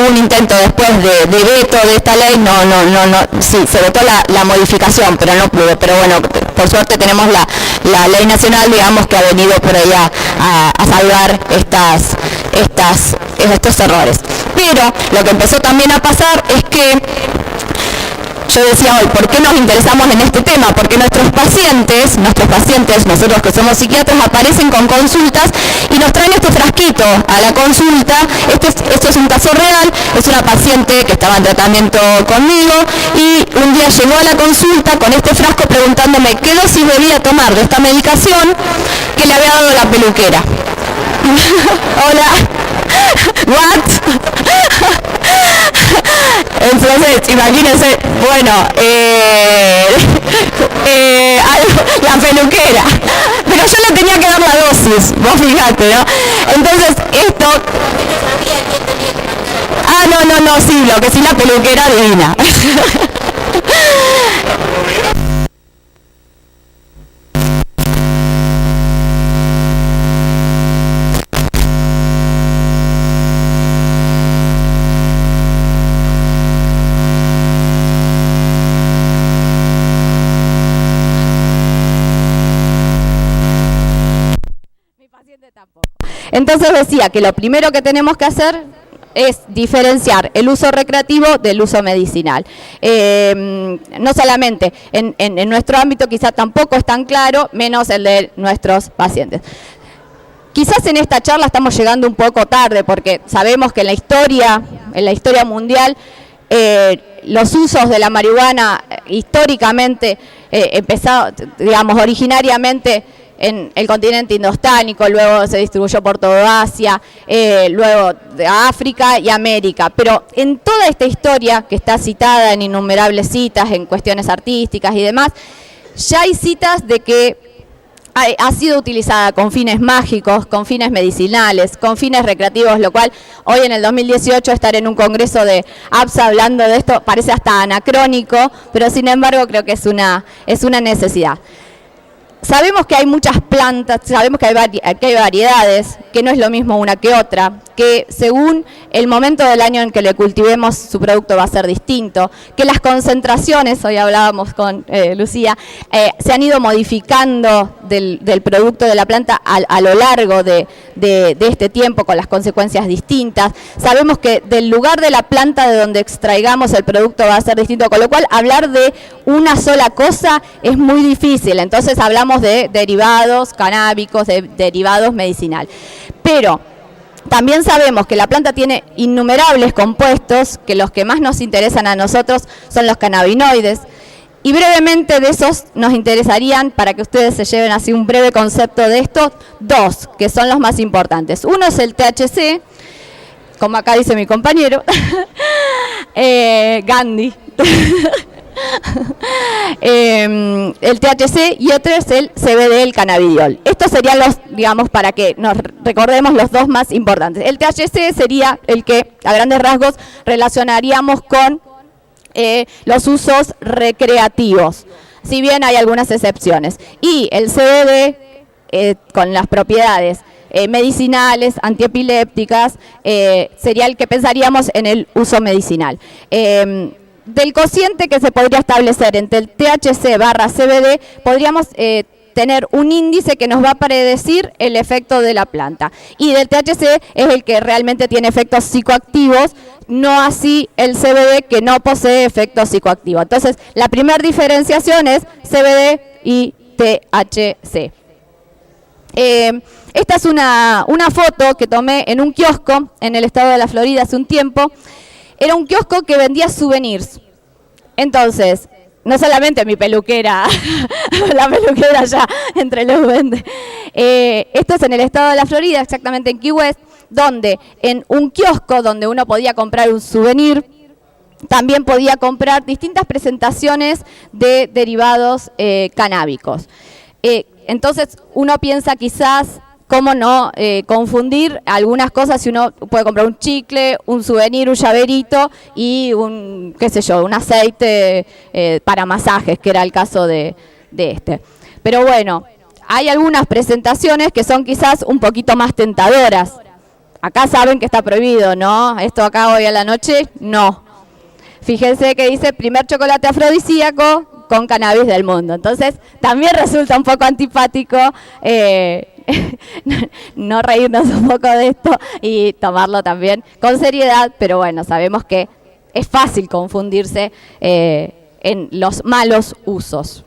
hubo un intento después de veto de esta ley, sí, se votó la modificación, pero no pudo. Pero bueno, por suerte tenemos la ley nacional, digamos, que ha venido por ahí a salvar estos errores. Pero lo que empezó también a pasar es que yo decía hoy, ¿por qué nos interesamos en este tema? Porque nuestros pacientes, nosotros que somos psiquiatras, aparecen con consultas y nos traen este frasquito a la consulta. Esto es un caso real, es una paciente que estaba en tratamiento conmigo y un día llegó a la consulta con este frasco preguntándome qué dosis debía tomar de esta medicación que le había dado la peluquera. Hola. What? Entonces, imagínense, bueno, la peluquera, pero yo le tenía que dar la dosis, vos fijate, ¿no? Entonces, esto... no, sí, lo que sí, la peluquera divina. Entonces decía que lo primero que tenemos que hacer es diferenciar el uso recreativo del uso medicinal. No solamente en nuestro ámbito, quizá tampoco es tan claro, menos el de nuestros pacientes. Quizás en esta charla estamos llegando un poco tarde, porque sabemos que en la historia mundial, los usos de la marihuana históricamente empezó, digamos, originariamente en el continente indostánico, luego se distribuyó por todo Asia, luego de África y América. Pero en toda esta historia, que está citada en innumerables citas, en cuestiones artísticas y demás, ya hay citas de que ha sido utilizada con fines mágicos, con fines medicinales, con fines recreativos, lo cual hoy en el 2018 estar en un congreso de APSA hablando de esto parece hasta anacrónico, pero sin embargo creo que es una necesidad. Sabemos que hay muchas plantas, sabemos que hay variedades, que no es lo mismo una que otra, que según el momento del año en que le cultivemos su producto va a ser distinto, que las concentraciones, hoy hablábamos con Lucía, se han ido modificando del producto de la planta a lo largo de este tiempo con las consecuencias distintas. Sabemos que del lugar de la planta de donde extraigamos el producto va a ser distinto, con lo cual hablar de una sola cosa es muy difícil. Entonces hablamos de derivados canábicos, de derivados medicinales. Pero también sabemos que la planta tiene innumerables compuestos, que los que más nos interesan a nosotros son los cannabinoides. Y brevemente de esos nos interesarían, para que ustedes se lleven así un breve concepto de esto, dos, que son los más importantes. Uno es el THC, como acá dice mi compañero, Gandhi. El THC y otro es el CBD, el cannabidiol. Estos serían los, digamos, para que nos recordemos los dos más importantes. El THC sería el que a grandes rasgos relacionaríamos con los usos recreativos, si bien hay algunas excepciones. Y el CBD con las propiedades medicinales, antiepilépticas, sería el que pensaríamos en el uso medicinal. Del cociente que se podría establecer entre el THC barra CBD, podríamos tener un índice que nos va a predecir el efecto de la planta. Y del THC es el que realmente tiene efectos psicoactivos, no así el CBD, que no posee efectos psicoactivos. Entonces, la primera diferenciación es CBD y THC. Esta es una foto que tomé en un kiosco en el estado de la Florida hace un tiempo. Era un kiosco que vendía souvenirs. Entonces, no solamente mi peluquera, la peluquera ya entre los vende. Esto es en el estado de la Florida, exactamente en Key West, donde en un kiosco donde uno podía comprar un souvenir, también podía comprar distintas presentaciones de derivados canábicos. Entonces, uno piensa quizás cómo no confundir algunas cosas, si uno puede comprar un chicle, un souvenir, un llaverito y un, qué sé yo, un aceite para masajes, que era el caso de este. Pero bueno, hay algunas presentaciones que son quizás un poquito más tentadoras. acá saben que está prohibido, ¿no? Esto acá hoy a la noche, no. Fíjense que dice primer chocolate afrodisíaco con cannabis del mundo. Entonces, también resulta un poco antipático no reírnos un poco de esto y tomarlo también con seriedad, pero bueno, sabemos que es fácil confundirse en los malos usos.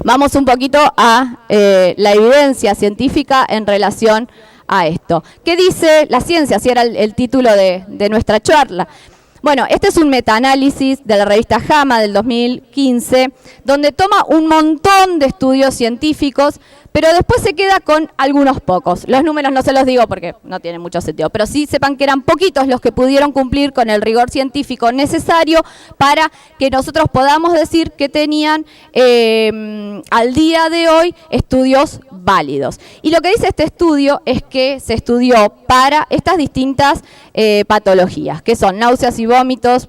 Vamos un poquito a la evidencia científica en relación a esto. ¿Qué dice la ciencia? Si era el título de nuestra charla. Bueno, este es un metaanálisis de la revista JAMA del 2015, donde toma un montón de estudios científicos, pero después se queda con algunos pocos. Los números no se los digo porque no tienen mucho sentido, pero sí sepan que eran poquitos los que pudieron cumplir con el rigor científico necesario para que nosotros podamos decir que tenían al día de hoy estudios válidos. Y lo que dice este estudio es que se estudió para estas distintas patologías, que son náuseas y vómitos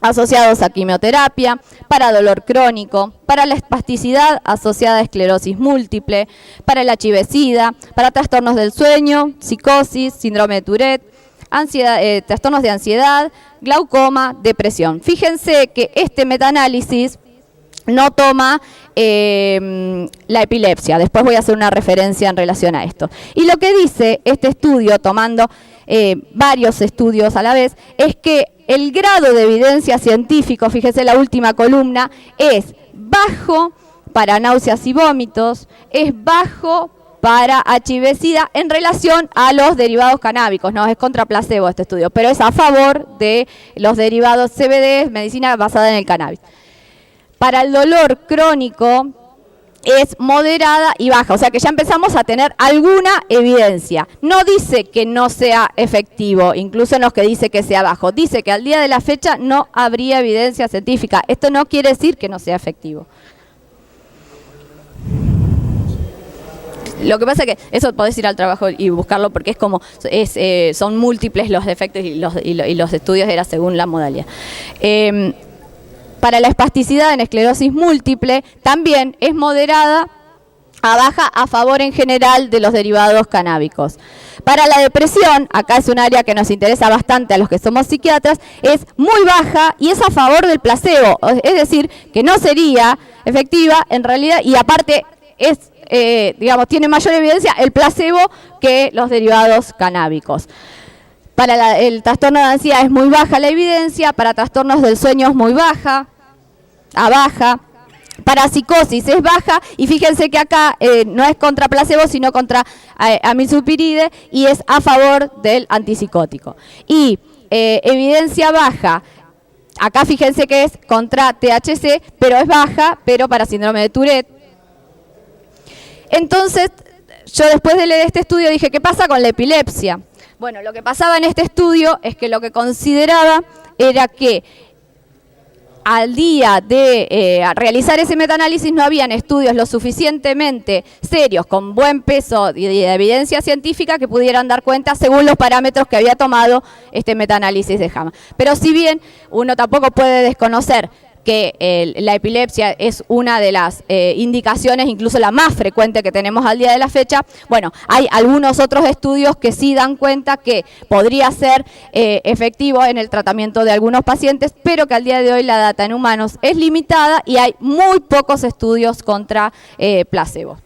asociados a quimioterapia, para dolor crónico, para la espasticidad asociada a esclerosis múltiple, para el HIV-Sida, para trastornos del sueño, psicosis, síndrome de Tourette, ansiedad, trastornos de ansiedad, glaucoma, depresión. Fíjense que este metaanálisis no toma la epilepsia. Después voy a hacer una referencia en relación a esto. Y lo que dice este estudio, tomando varios estudios a la vez, es que el grado de evidencia científico, fíjese la última columna, es bajo para náuseas y vómitos, es bajo para HIV-Sida en relación a los derivados canábicos, no es contra placebo este estudio, pero es a favor de los derivados CBD, medicina basada en el cannabis. Para el dolor crónico es moderada y baja, o sea que ya empezamos a tener alguna evidencia. No dice que no sea efectivo, incluso en los que dice que sea bajo. Dice que al día de la fecha no habría evidencia científica. Esto no quiere decir que no sea efectivo. Lo que pasa es que eso podés ir al trabajo y buscarlo porque es como son múltiples los efectos y los estudios era según la modalidad. Para la espasticidad en esclerosis múltiple también es moderada a baja a favor en general de los derivados canábicos. Para la depresión, acá es un área que nos interesa bastante a los que somos psiquiatras, es muy baja y es a favor del placebo, es decir, que no sería efectiva en realidad y aparte es, digamos, tiene mayor evidencia el placebo que los derivados canábicos. Para el trastorno de ansiedad es muy baja la evidencia, para trastornos del sueño es muy baja, a baja, para psicosis es baja y fíjense que acá no es contra placebo sino contra amisulpiride y es a favor del antipsicótico. Y evidencia baja, acá fíjense que es contra THC, pero es baja, pero para síndrome de Tourette. Entonces, yo después de leer este estudio dije, ¿qué pasa con la epilepsia? Bueno, lo que pasaba en este estudio es que lo que consideraba era que al día de realizar ese metaanálisis no habían estudios lo suficientemente serios, con buen peso y de evidencia científica que pudieran dar cuenta según los parámetros que había tomado este metaanálisis de JAMA. Pero si bien uno tampoco puede desconocer que la epilepsia es una de las indicaciones, incluso la más frecuente que tenemos al día de la fecha, bueno, hay algunos otros estudios que sí dan cuenta que podría ser efectivo en el tratamiento de algunos pacientes, pero que al día de hoy la data en humanos es limitada y hay muy pocos estudios contra placebo.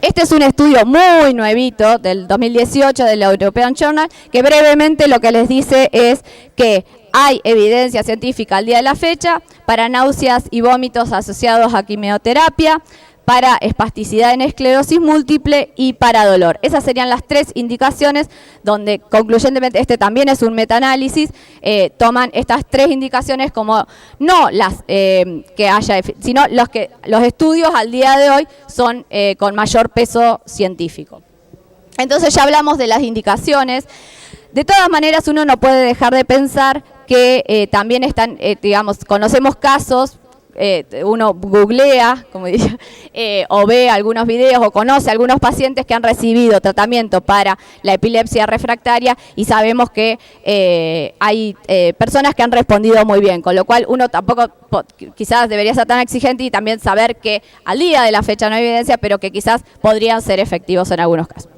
Este es un estudio muy nuevito del 2018 del European Journal, que brevemente lo que les dice es que hay evidencia científica al día de la fecha para náuseas y vómitos asociados a quimioterapia, para espasticidad en esclerosis múltiple y para dolor. Esas serían las tres indicaciones donde concluyentemente, este también es un metaanálisis, toman estas tres indicaciones como no las que haya, sino los estudios al día de hoy son con mayor peso científico. Entonces ya hablamos de las indicaciones. De todas maneras uno no puede dejar de pensar que también están, digamos, conocemos casos, uno googlea, como dice, o ve algunos videos o conoce a algunos pacientes que han recibido tratamiento para la epilepsia refractaria y sabemos que hay personas que han respondido muy bien, con lo cual uno tampoco quizás debería ser tan exigente y también saber que al día de la fecha no hay evidencia, pero que quizás podrían ser efectivos en algunos casos.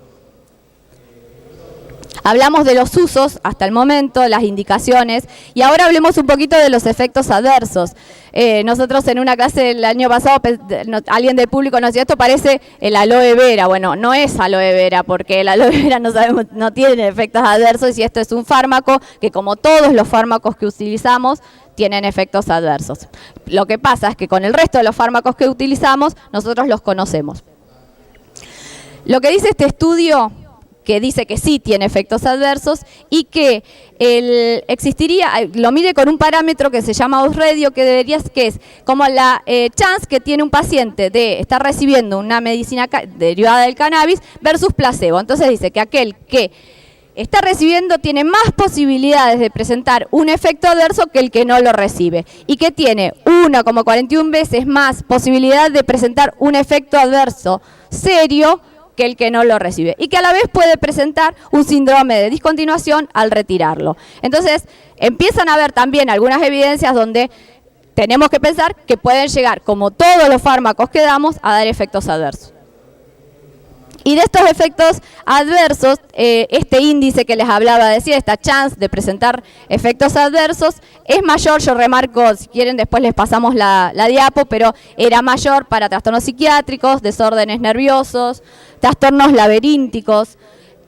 Hablamos de los usos hasta el momento, las indicaciones, y ahora hablemos un poquito de los efectos adversos. Nosotros en una clase el año pasado, alguien del público nos decía, esto parece el aloe vera. Bueno, no es aloe vera, porque el aloe vera no tiene efectos adversos, y esto es un fármaco que, como todos los fármacos que utilizamos, tienen efectos adversos. Lo que pasa es que con el resto de los fármacos que utilizamos, nosotros los conocemos. Lo que dice este estudio, que dice que sí tiene efectos adversos y que lo mide con un parámetro que se llama odds ratio, que es como la chance que tiene un paciente de estar recibiendo una medicina derivada del cannabis versus placebo. Entonces dice que aquel que está recibiendo tiene más posibilidades de presentar un efecto adverso que el que no lo recibe, y que tiene 1,41 veces más posibilidad de presentar un efecto adverso serio que el que no lo recibe, y que a la vez puede presentar un síndrome de discontinuación al retirarlo. Entonces, empiezan a haber también algunas evidencias donde tenemos que pensar que pueden llegar, como todos los fármacos que damos, a dar efectos adversos. Y de estos efectos adversos, este índice que les hablaba, decía, esta chance de presentar efectos adversos, es mayor. Yo remarco, si quieren después les pasamos la diapo, pero era mayor para trastornos psiquiátricos, desórdenes nerviosos, trastornos laberínticos,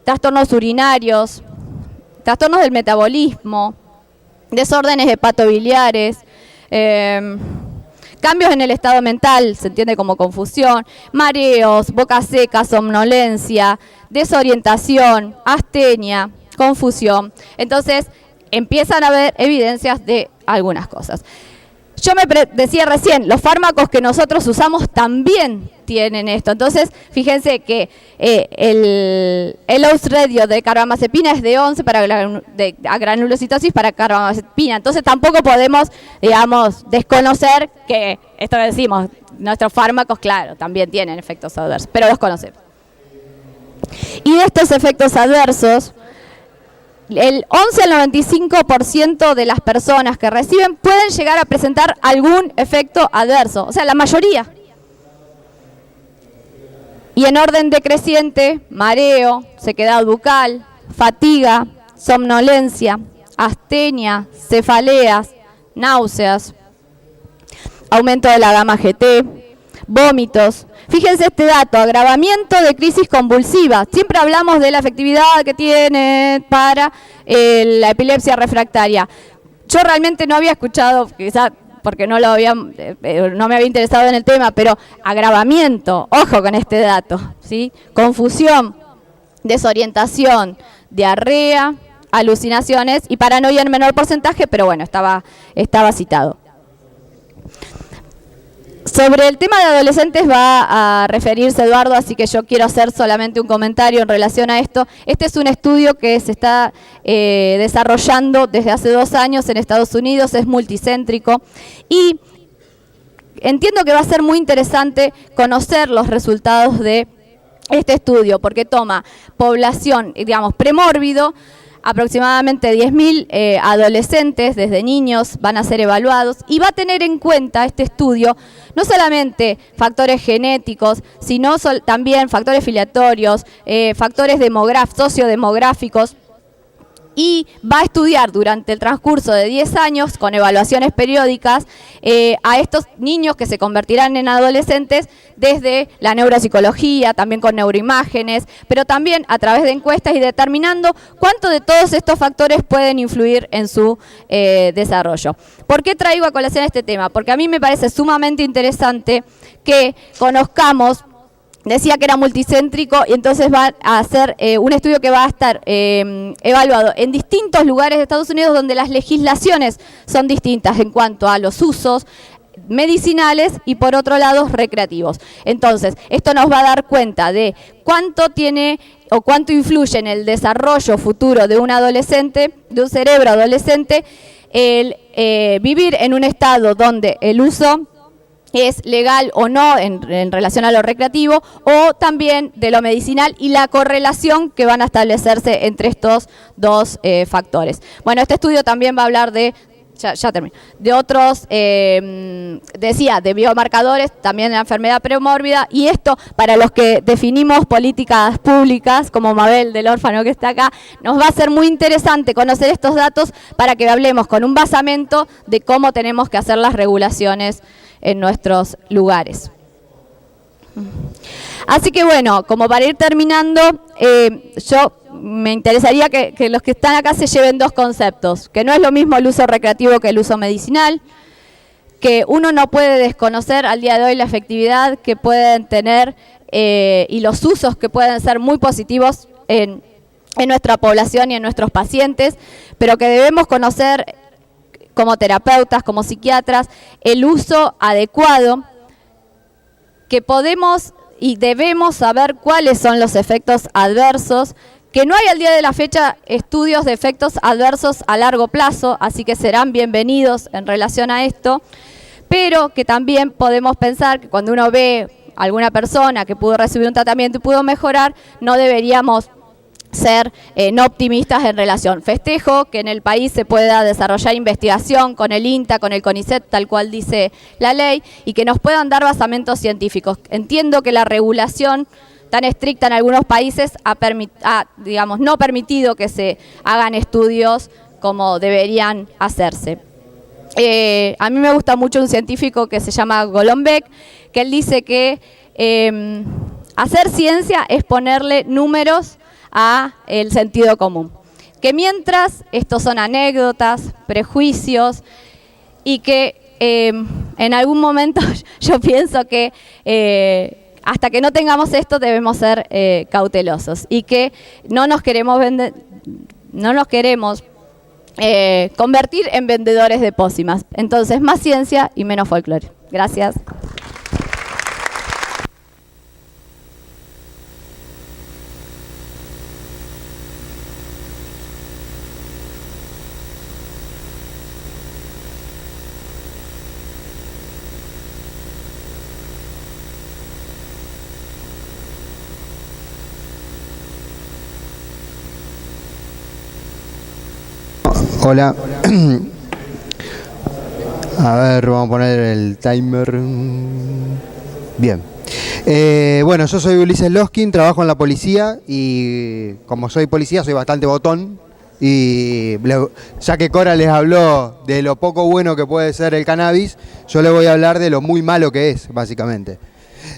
trastornos urinarios, trastornos del metabolismo, desórdenes hepatobiliares, cambios en el estado mental, se entiende como confusión, mareos, boca seca, somnolencia, desorientación, astenia, confusión. Entonces, empiezan a haber evidencias de algunas cosas. Yo me decía recién, los fármacos que nosotros usamos también tienen esto. Entonces, fíjense que el odds ratio de carbamazepina es de 11 para granulocitosis para carbamazepina. Entonces, tampoco podemos, digamos, desconocer que esto que decimos, nuestros fármacos, claro, también tienen efectos adversos, pero los conocemos. Y de estos efectos adversos, el 11 al 95% de las personas que reciben pueden llegar a presentar algún efecto adverso, o sea, la mayoría. Y en orden decreciente, mareo, sequedad bucal, fatiga, somnolencia, astenia, cefaleas, náuseas, aumento de la gamma GT, vómitos. Fíjense este dato, agravamiento de crisis convulsiva. Siempre hablamos de la efectividad que tiene para la epilepsia refractaria. Yo realmente no había escuchado, quizás porque no me había interesado en el tema, pero agravamiento, ojo con este dato, ¿sí? Confusión, desorientación, diarrea, alucinaciones y paranoia en menor porcentaje, pero bueno, estaba citado. Sobre el tema de adolescentes va a referirse Eduardo, así que yo quiero hacer solamente un comentario en relación a esto. Este es un estudio que se está desarrollando desde hace 2 años en Estados Unidos, es multicéntrico, y entiendo que va a ser muy interesante conocer los resultados de este estudio, porque toma población, digamos, premórbido, aproximadamente 10.000 adolescentes, desde niños, van a ser evaluados, y va a tener en cuenta este estudio no solamente factores genéticos, sino también factores filiatorios, factores sociodemográficos, y va a estudiar durante el transcurso de 10 años, con evaluaciones periódicas, a estos niños que se convertirán en adolescentes desde la neuropsicología, también con neuroimágenes, pero también a través de encuestas y determinando cuánto de todos estos factores pueden influir en su desarrollo. ¿Por qué traigo a colación este tema? Porque a mí me parece sumamente interesante que conozcamos. Decía que era multicéntrico, y entonces va a hacer un estudio que va a estar evaluado en distintos lugares de Estados Unidos donde las legislaciones son distintas en cuanto a los usos medicinales y por otro lado recreativos. Entonces, esto nos va a dar cuenta de cuánto tiene o cuánto influye en el desarrollo futuro de un adolescente, de un cerebro adolescente, el vivir en un estado donde el uso es legal o no en relación a lo recreativo, o también de lo medicinal y la correlación que van a establecerse entre estos dos factores. Bueno, este estudio también va a hablar de ya termino, de otros, decía, de biomarcadores, también de la enfermedad premórbida, y esto, para los que definimos políticas públicas, como Mabel del Órfano que está acá, nos va a ser muy interesante conocer estos datos para que hablemos con un basamento de cómo tenemos que hacer las regulaciones en nuestros lugares. Así que bueno, como para ir terminando, yo me interesaría que los que están acá se lleven dos conceptos, que no es lo mismo el uso recreativo que el uso medicinal, que uno no puede desconocer al día de hoy la efectividad que pueden tener y los usos que pueden ser muy positivos en nuestra población y en nuestros pacientes, pero que debemos conocer como terapeutas, como psiquiatras, el uso adecuado, que podemos y debemos saber cuáles son los efectos adversos, que no hay al día de la fecha estudios de efectos adversos a largo plazo, así que serán bienvenidos en relación a esto, pero que también podemos pensar que cuando uno ve a alguna persona que pudo recibir un tratamiento y pudo mejorar, no deberíamos ser no optimistas en relación. Festejo que en el país se pueda desarrollar investigación con el INTA, con el CONICET, tal cual dice la ley, y que nos puedan dar basamentos científicos. Entiendo que la regulación tan estricta en algunos países digamos, no permitido que se hagan estudios como deberían hacerse. A mí me gusta mucho un científico que se llama Golombek, que él dice que hacer ciencia es ponerle números a el sentido común. Que mientras estos son anécdotas, prejuicios, y que en algún momento yo pienso que hasta que no tengamos esto debemos ser cautelosos y que no nos queremos convertir en vendedores de pócimas. Entonces, más ciencia y menos folclore. Gracias. Hola. A ver, vamos a poner el timer. Bien. Bueno, yo soy Ulises Loskin, trabajo en la policía y como soy policía soy bastante botón. Y ya que Cora les habló de lo poco bueno que puede ser el cannabis, yo les voy a hablar de lo muy malo que es, básicamente.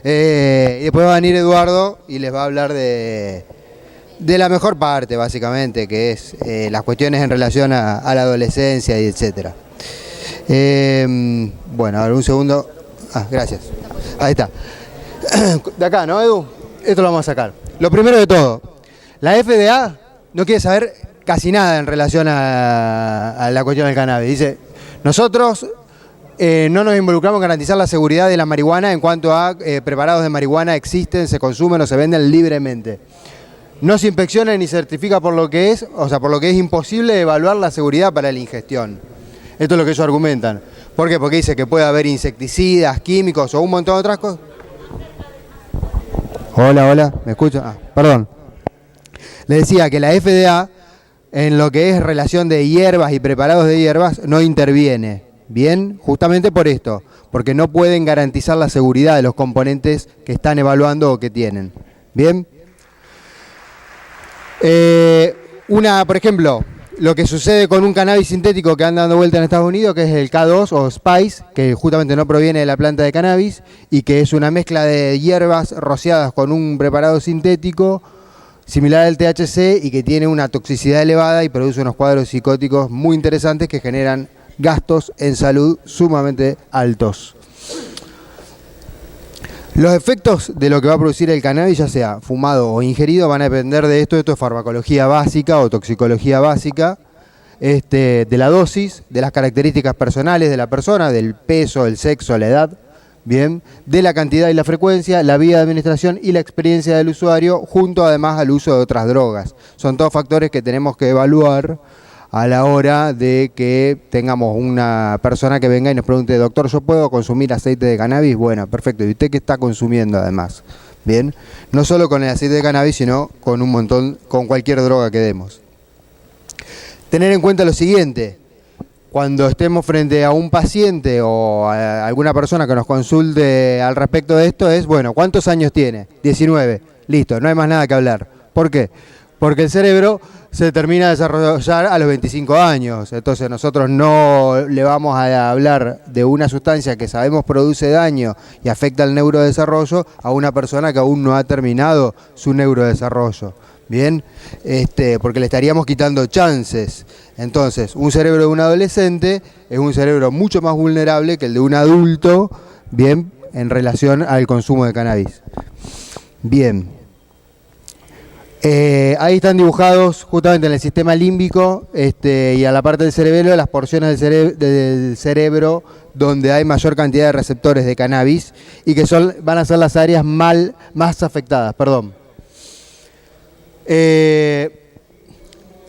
Y después va a venir Eduardo y les va a hablar de la mejor parte, básicamente, que es las cuestiones en relación a la adolescencia y etcétera. Bueno, a ver, un segundo. Ah, gracias. Ahí está. De acá, ¿no, Edu? Esto lo vamos a sacar. Lo primero de todo, la FDA no quiere saber casi nada en relación a la cuestión del cannabis. Dice, nosotros no nos involucramos en garantizar la seguridad de la marihuana en cuanto a preparados de marihuana existen, se consumen o se venden libremente. No se inspecciona ni certifica por lo que es, o sea, por lo que es imposible evaluar la seguridad para la ingestión. Esto es lo que ellos argumentan. ¿Por qué? Porque dice que puede haber insecticidas, químicos o un montón de otras cosas. Hola, ¿me escuchan? Ah, perdón. Les decía que la FDA, en lo que es relación de hierbas y preparados de hierbas, no interviene. Bien, justamente por esto, porque no pueden garantizar la seguridad de los componentes que están evaluando o que tienen. Bien. Por ejemplo, lo que sucede con un cannabis sintético que anda dando vuelta en Estados Unidos, que es el K2 o Spice, que justamente no proviene de la planta de cannabis y que es una mezcla de hierbas rociadas con un preparado sintético similar al THC y que tiene una toxicidad elevada y produce unos cuadros psicóticos muy interesantes que generan gastos en salud sumamente altos. Los efectos de lo que va a producir el cannabis, ya sea fumado o ingerido, van a depender de esto. Esto es farmacología básica o toxicología básica, de la dosis, de las características personales de la persona, del peso, el sexo, la edad, bien, de la cantidad y la frecuencia, la vía de administración y la experiencia del usuario, junto además al uso de otras drogas. Son todos factores que tenemos que evaluar a la hora de que tengamos una persona que venga y nos pregunte, doctor, ¿yo puedo consumir aceite de cannabis? Bueno, perfecto. ¿Y usted qué está consumiendo además? Bien, no solo con el aceite de cannabis, sino con un montón, con cualquier droga que demos. Tener en cuenta lo siguiente, cuando estemos frente a un paciente o a alguna persona que nos consulte al respecto de esto es, bueno, ¿cuántos años tiene? 19. Listo, no hay más nada que hablar. ¿Por qué? Porque el cerebro se termina de desarrollar a los 25 años. Entonces nosotros no le vamos a hablar de una sustancia que sabemos produce daño y afecta al neurodesarrollo a una persona que aún no ha terminado su neurodesarrollo. Bien, porque le estaríamos quitando chances. Entonces, un cerebro de un adolescente es un cerebro mucho más vulnerable que el de un adulto, bien, en relación al consumo de cannabis. Bien. Ahí están dibujados justamente en el sistema límbico y a la parte del cerebelo las porciones del cerebro donde hay mayor cantidad de receptores de cannabis y que van a ser las áreas más afectadas.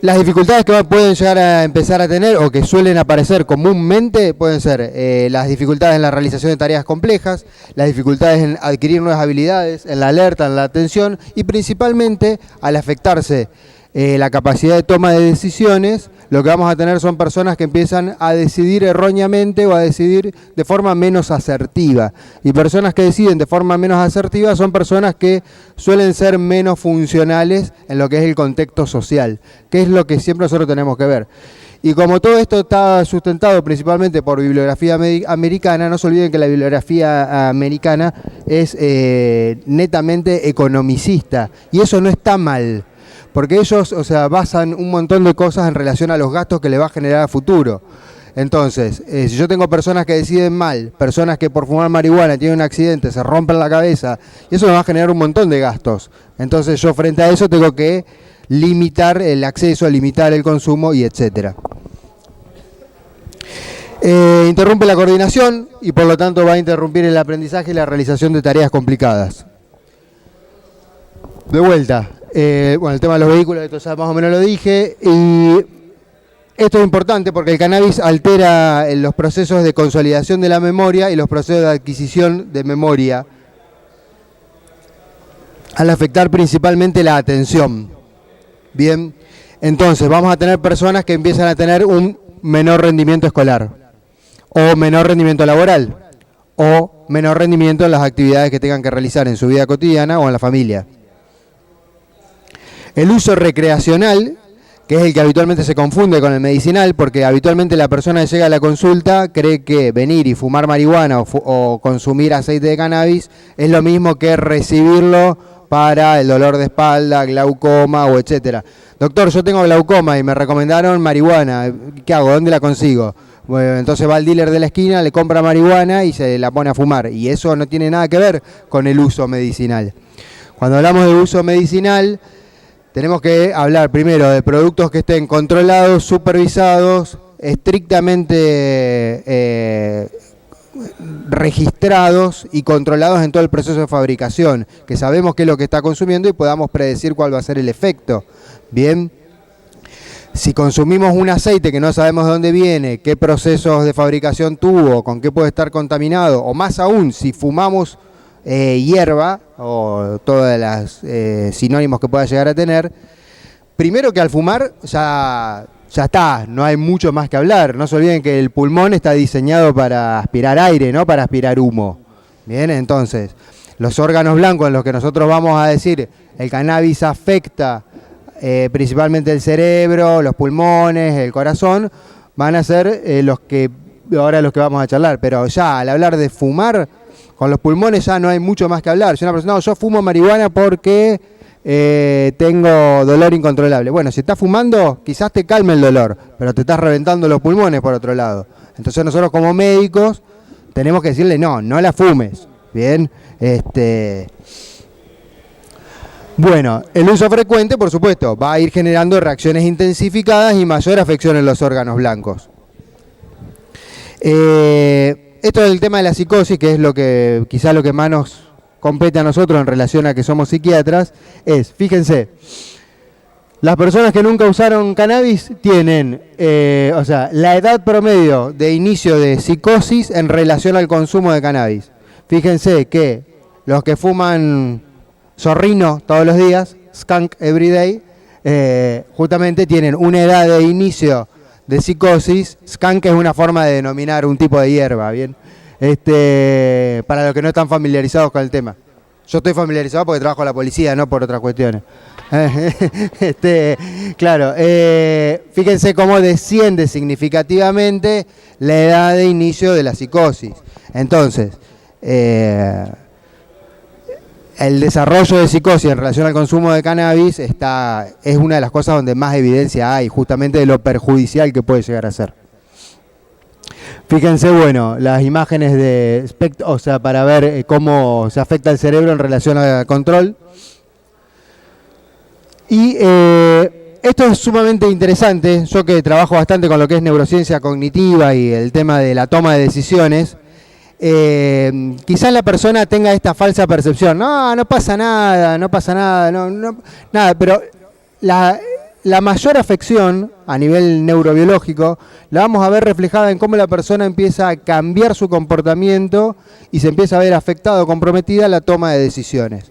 Las dificultades que pueden llegar a empezar a tener o que suelen aparecer comúnmente pueden ser las dificultades en la realización de tareas complejas, las dificultades en adquirir nuevas habilidades, en la alerta, en la atención y principalmente al afectarse la capacidad de toma de decisiones, lo que vamos a tener son personas que empiezan a decidir erróneamente o a decidir de forma menos asertiva. Y personas que deciden de forma menos asertiva son personas que suelen ser menos funcionales en lo que es el contexto social, que es lo que siempre nosotros tenemos que ver. Y como todo esto está sustentado principalmente por bibliografía americana, no se olviden que la bibliografía americana es netamente economicista, y eso no está mal. Porque ellos, basan un montón de cosas en relación a los gastos que le va a generar a futuro. Entonces, si yo tengo personas que deciden mal, personas que por fumar marihuana tienen un accidente, se rompen la cabeza, y eso me va a generar un montón de gastos. Entonces yo frente a eso tengo que limitar el acceso, limitar el consumo y etcétera. Interrumpe la coordinación y por lo tanto va a interrumpir el aprendizaje y la realización de tareas complicadas. De vuelta. El tema de los vehículos, esto ya más o menos lo dije, y esto es importante porque el cannabis altera los procesos de consolidación de la memoria y los procesos de adquisición de memoria, al afectar principalmente la atención. Bien, entonces vamos a tener personas que empiezan a tener un menor rendimiento escolar, o menor rendimiento laboral, o menor rendimiento en las actividades que tengan que realizar en su vida cotidiana o en la familia. El uso recreacional, que es el que habitualmente se confunde con el medicinal, porque habitualmente la persona que llega a la consulta cree que venir y fumar marihuana o consumir aceite de cannabis es lo mismo que recibirlo para el dolor de espalda, glaucoma o etcétera. Doctor, yo tengo glaucoma y me recomendaron marihuana, ¿qué hago? ¿Dónde la consigo? Bueno, entonces va al dealer de la esquina, le compra marihuana y se la pone a fumar, y eso no tiene nada que ver con el uso medicinal. Cuando hablamos de uso medicinal, tenemos que hablar primero de productos que estén controlados, supervisados, estrictamente registrados y controlados en todo el proceso de fabricación, que sabemos qué es lo que está consumiendo y podamos predecir cuál va a ser el efecto. Bien, si consumimos un aceite que no sabemos de dónde viene, qué procesos de fabricación tuvo, con qué puede estar contaminado, o más aún, si fumamos hierba o todas las sinónimos que pueda llegar a tener, primero que al fumar ya está, no hay mucho más que hablar. No se olviden que el pulmón está diseñado para aspirar aire, no para aspirar humo. Bien, entonces los órganos blancos en los que nosotros vamos a decir el cannabis afecta principalmente el cerebro, los pulmones, el corazón, van a ser los que vamos a charlar. Pero ya al hablar de fumar con los pulmones ya no hay mucho más que hablar. Si una persona, no, yo fumo marihuana porque tengo dolor incontrolable. Bueno, si estás fumando, quizás te calme el dolor, pero te estás reventando los pulmones por otro lado. Entonces nosotros como médicos tenemos que decirle, no la fumes. Bien, bueno, el uso frecuente, por supuesto, va a ir generando reacciones intensificadas y mayor afección en los órganos blancos. Esto es el tema de la psicosis, que es quizás lo que más nos compete a nosotros en relación a que somos psiquiatras, fíjense, las personas que nunca usaron cannabis tienen, la edad promedio de inicio de psicosis en relación al consumo de cannabis. Fíjense que los que fuman zorrino todos los días, skunk every day, justamente tienen una edad de inicio de psicosis. Skunk es una forma de denominar un tipo de hierba, ¿bien? Para los que no están familiarizados con el tema. Yo estoy familiarizado porque trabajo en la policía, no por otras cuestiones. Claro, fíjense cómo desciende significativamente la edad de inicio de la psicosis. Entonces, el desarrollo de psicosis en relación al consumo de cannabis es una de las cosas donde más evidencia hay, justamente de lo perjudicial que puede llegar a ser. Fíjense, bueno, las imágenes de o sea, para ver cómo se afecta el cerebro en relación al control. Y esto es sumamente interesante. Yo que trabajo bastante con lo que es neurociencia cognitiva y el tema de la toma de decisiones, quizás la persona tenga esta falsa percepción. No pasa nada, nada, pero la mayor afección a nivel neurobiológico la vamos a ver reflejada en cómo la persona empieza a cambiar su comportamiento y se empieza a ver afectada o comprometida la toma de decisiones.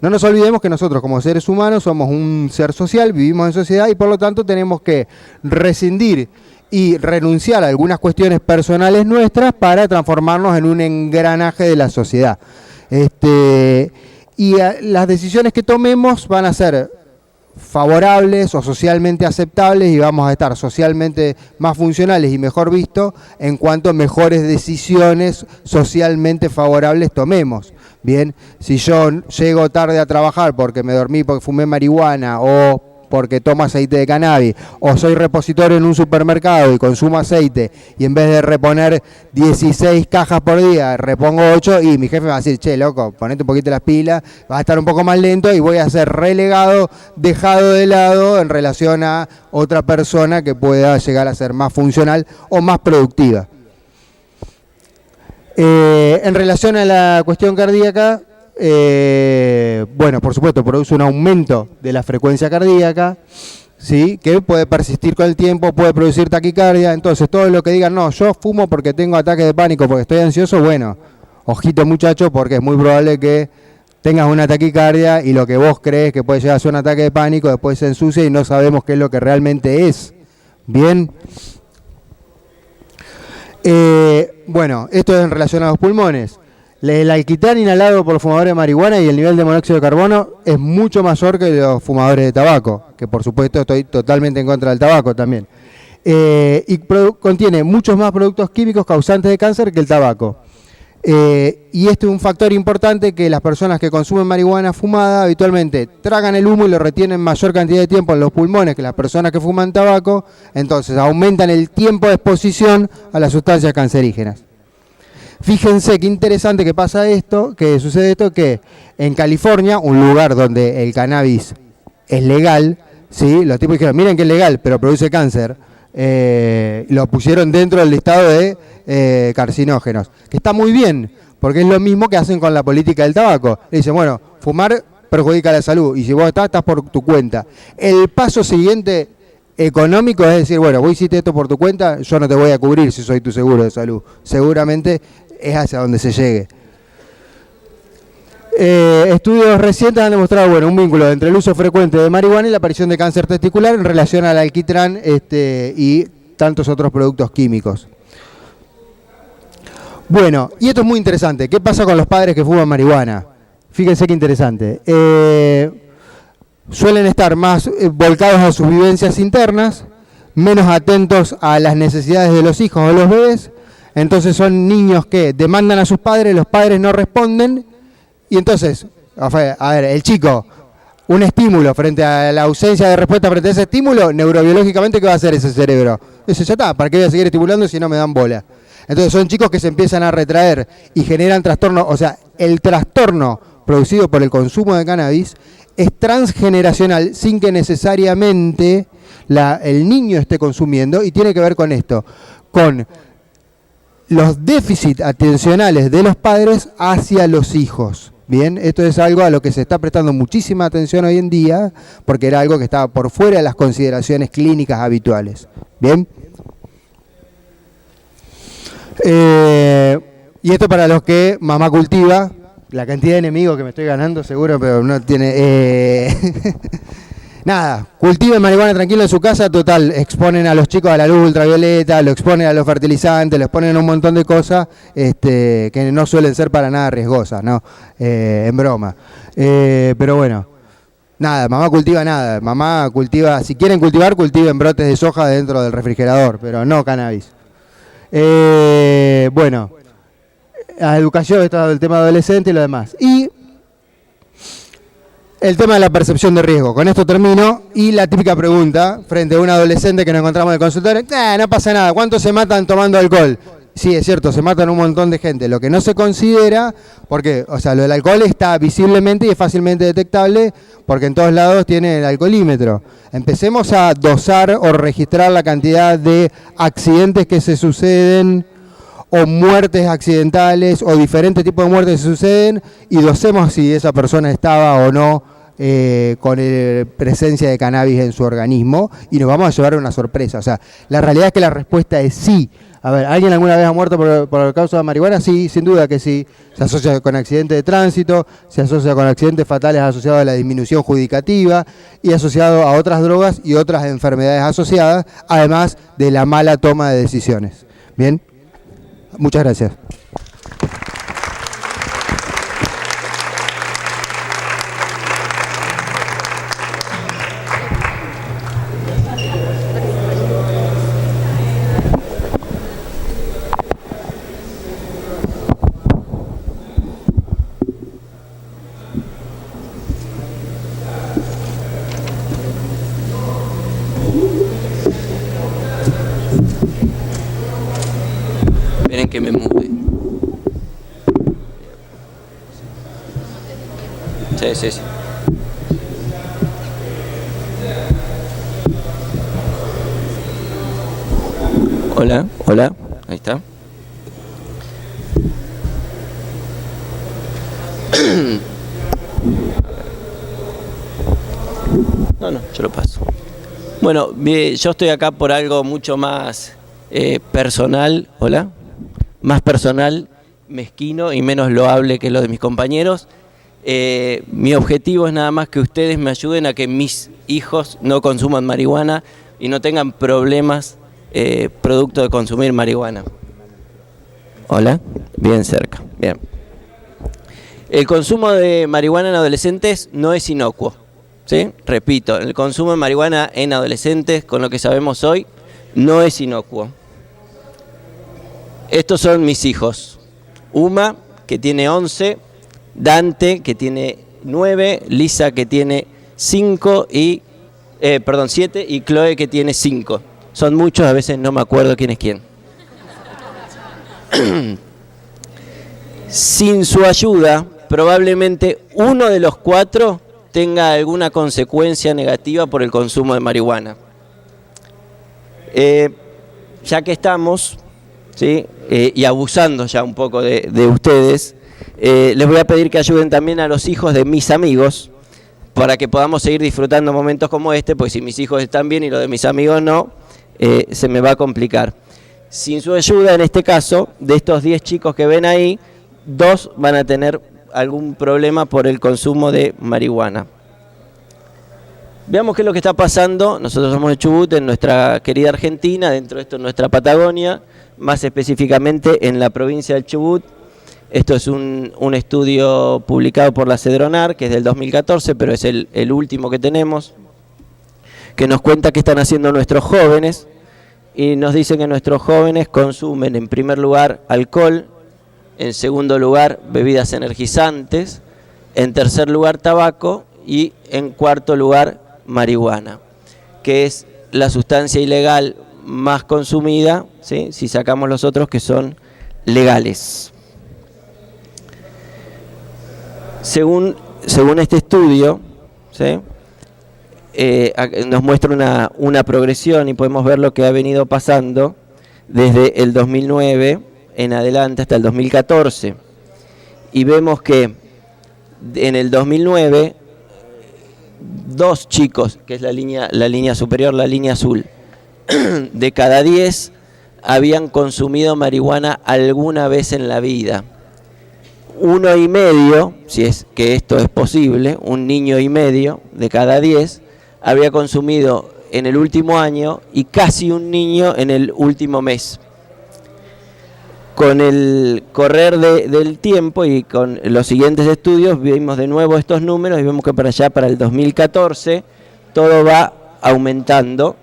No nos olvidemos que nosotros como seres humanos somos un ser social, vivimos en sociedad y por lo tanto tenemos que rescindir y renunciar a algunas cuestiones personales nuestras para transformarnos en un engranaje de la sociedad. Las decisiones que tomemos van a ser favorables o socialmente aceptables y vamos a estar socialmente más funcionales y mejor vistos en cuanto mejores decisiones socialmente favorables tomemos. Bien, si yo llego tarde a trabajar porque me dormí porque fumé marihuana o porque tomo aceite de cannabis, o soy repositor en un supermercado y consumo aceite y en vez de reponer 16 cajas por día, repongo 8 y mi jefe me va a decir, che, loco, ponete un poquito las pilas, va a estar un poco más lento y voy a ser relegado, dejado de lado en relación a otra persona que pueda llegar a ser más funcional o más productiva. En relación a la cuestión cardíaca, bueno, por supuesto, produce un aumento de la frecuencia cardíaca, ¿sí? Que puede persistir con el tiempo, puede producir taquicardia. Entonces, todo lo que digan, no, yo fumo porque tengo ataque de pánico, porque estoy ansioso, bueno, ojito muchacho, porque es muy probable que tengas una taquicardia y lo que vos crees que puede llegar a ser un ataque de pánico, después se ensucia y no sabemos qué es lo que realmente es. Bien. Bueno, esto es en relación a los pulmones. El alquitrán inhalado por los fumadores de marihuana y el nivel de monóxido de carbono es mucho mayor que los fumadores de tabaco, que por supuesto estoy totalmente en contra del tabaco también. Y contiene muchos más productos químicos causantes de cáncer que el tabaco. Y este es un factor importante que las personas que consumen marihuana fumada habitualmente tragan el humo y lo retienen mayor cantidad de tiempo en los pulmones que las personas que fuman tabaco, entonces aumentan el tiempo de exposición a las sustancias cancerígenas. Fíjense qué interesante que pasa esto, que sucede esto, que en California, un lugar donde el cannabis es legal, ¿sí? Los tipos dijeron, miren que es legal, pero produce cáncer, lo pusieron dentro del listado de carcinógenos, que está muy bien, porque es lo mismo que hacen con la política del tabaco. Le dicen, bueno, fumar perjudica la salud, y si vos estás por tu cuenta. El paso siguiente económico es decir, bueno, vos hiciste esto por tu cuenta, yo no te voy a cubrir si soy tu seguro de salud. Seguramente es hacia donde se llegue. Estudios recientes han demostrado un vínculo entre el uso frecuente de marihuana y la aparición de cáncer testicular en relación al alquitrán y tantos otros productos químicos. Bueno, y esto es muy interesante. ¿Qué pasa con los padres que fuman marihuana? Fíjense qué interesante. Suelen estar más volcados a sus vivencias internas, menos atentos a las necesidades de los hijos o los bebés. Entonces son niños que demandan a sus padres, los padres no responden, y entonces, a ver, el chico, un estímulo frente a la ausencia de respuesta frente a ese estímulo, neurobiológicamente, ¿qué va a hacer ese cerebro? Dice, ya está, ¿para qué voy a seguir estimulando si no me dan bola? Entonces son chicos que se empiezan a retraer y generan trastorno, o sea, el trastorno producido por el consumo de cannabis es transgeneracional sin que necesariamente el niño esté consumiendo, y tiene que ver con esto, con los déficits atencionales de los padres hacia los hijos. Bien, esto es algo a lo que se está prestando muchísima atención hoy en día, porque era algo que estaba por fuera de las consideraciones clínicas habituales. Bien. Y esto para los que mamá cultiva, la cantidad de enemigos que me estoy ganando seguro, pero no tiene... nada, cultiven marihuana tranquilo en su casa, total, exponen a los chicos a la luz ultravioleta, lo exponen a los fertilizantes, lo exponen a un montón de cosas que no suelen ser para nada riesgosas, ¿no? En broma. Pero bueno, nada, mamá cultiva, si quieren cultivar, cultiven brotes de soja dentro del refrigerador, pero no cannabis. Bueno, la educación, está el tema adolescente y lo demás. Y el tema de la percepción de riesgo. Con esto termino. Y la típica pregunta, frente a un adolescente que nos encontramos en el consultorio, no pasa nada, ¿cuántos se matan tomando alcohol? Sí, es cierto, se matan un montón de gente. Lo que no se considera, porque, o sea, lo del alcohol está visiblemente y es fácilmente detectable, porque en todos lados tiene el alcoholímetro. Empecemos a dosar o registrar la cantidad de accidentes que se suceden, o muertes accidentales, o diferentes tipos de muertes que se suceden, y dosemos si esa persona estaba o no con presencia de cannabis en su organismo, y nos vamos a llevar una sorpresa. O sea, la realidad es que la respuesta es sí. A ver, ¿alguien alguna vez ha muerto por causa de marihuana? Sí, sin duda que sí. Se asocia con accidentes de tránsito, se asocia con accidentes fatales asociados a la disminución judicativa y asociado a otras drogas y otras enfermedades asociadas, además de la mala toma de decisiones. Bien, muchas gracias. Esperen que me mude. Sí. Hola, ahí está. No, yo lo paso. Bueno, yo estoy acá por algo mucho más personal, más personal, mezquino y menos loable que lo de mis compañeros. Mi objetivo es nada más que ustedes me ayuden a que mis hijos no consuman marihuana y no tengan problemas producto de consumir marihuana. Hola, bien cerca, bien. El consumo de marihuana en adolescentes no es inocuo, ¿sí? Repito, el consumo de marihuana en adolescentes, con lo que sabemos hoy, no es inocuo. Estos son mis hijos. Uma, que tiene 11, Dante, que tiene 9, Lisa, que tiene 7, y Chloe, que tiene 5. Son muchos, a veces no me acuerdo quién es quién. Sin su ayuda, probablemente uno de los 4 tenga alguna consecuencia negativa por el consumo de marihuana. Ya que estamos, ¿sí? Y abusando ya un poco de ustedes, les voy a pedir que ayuden también a los hijos de mis amigos para que podamos seguir disfrutando momentos como este, pues si mis hijos están bien y los de mis amigos no, se me va a complicar. Sin su ayuda, en este caso, de estos 10 chicos que ven ahí, 2 van a tener algún problema por el consumo de marihuana. Veamos qué es lo que está pasando. Nosotros somos de Chubut, en nuestra querida Argentina, dentro de esto en nuestra Patagonia, más específicamente en la provincia del Chubut. Esto es un estudio publicado por la Cedronar, que es del 2014, pero es el último que tenemos, que nos cuenta qué están haciendo nuestros jóvenes, y nos dicen que nuestros jóvenes consumen en primer lugar alcohol, en segundo lugar bebidas energizantes, en tercer lugar tabaco y en cuarto lugar marihuana, que es la sustancia ilegal más consumida, ¿sí? Si sacamos los otros que son legales. Según este estudio, ¿sí? Nos muestra una progresión y podemos ver lo que ha venido pasando desde el 2009 en adelante hasta el 2014. Y vemos que en el 2009, 2 chicos, que es la línea superior, la línea azul, de cada 10 habían consumido marihuana alguna vez en la vida. 1,5, si es que esto es posible, 1,5 niño de cada 10 había consumido en el último año y casi un niño en el último mes. Con el correr del tiempo y con los siguientes estudios vimos de nuevo estos números y vemos que para allá, para el 2014, todo va aumentando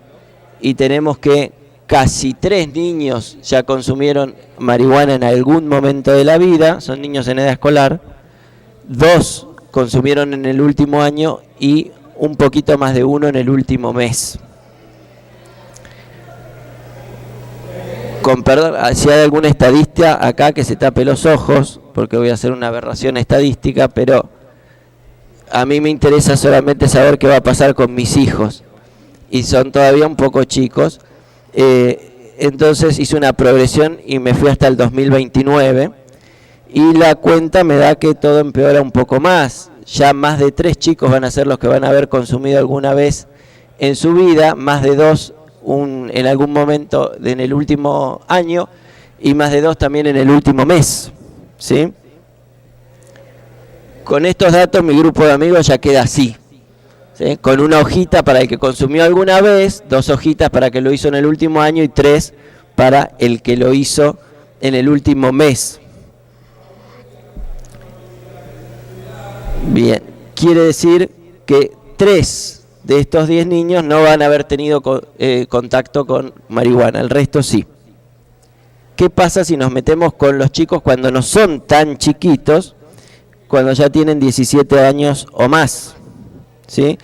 y tenemos que casi 3 niños ya consumieron marihuana en algún momento de la vida, son niños en edad escolar, 2 consumieron en el último año y un poquito más de 1 en el último mes. Con perdón, si hay alguna estadista acá que se tape los ojos, porque voy a hacer una aberración estadística, pero a mí me interesa solamente saber qué va a pasar con mis hijos, y son todavía un poco chicos. Entonces hice una progresión y me fui hasta el 2029, y la cuenta me da que todo empeora un poco más. Ya más de 3 chicos van a ser los que van a haber consumido alguna vez en su vida, más de 2 en algún momento en el último año y más de 2 también en el último mes, ¿sí? Con estos datos mi grupo de amigos ya queda así, ¿sí? Con una hojita para el que consumió alguna vez, 2 hojitas para el que lo hizo en el último año y 3 para el que lo hizo en el último mes. Bien, quiere decir que 3 de estos 10 niños no van a haber tenido contacto con marihuana, el resto sí. ¿Qué pasa si nos metemos con los chicos cuando no son tan chiquitos, cuando ya tienen 17 años o más? ¿Sí?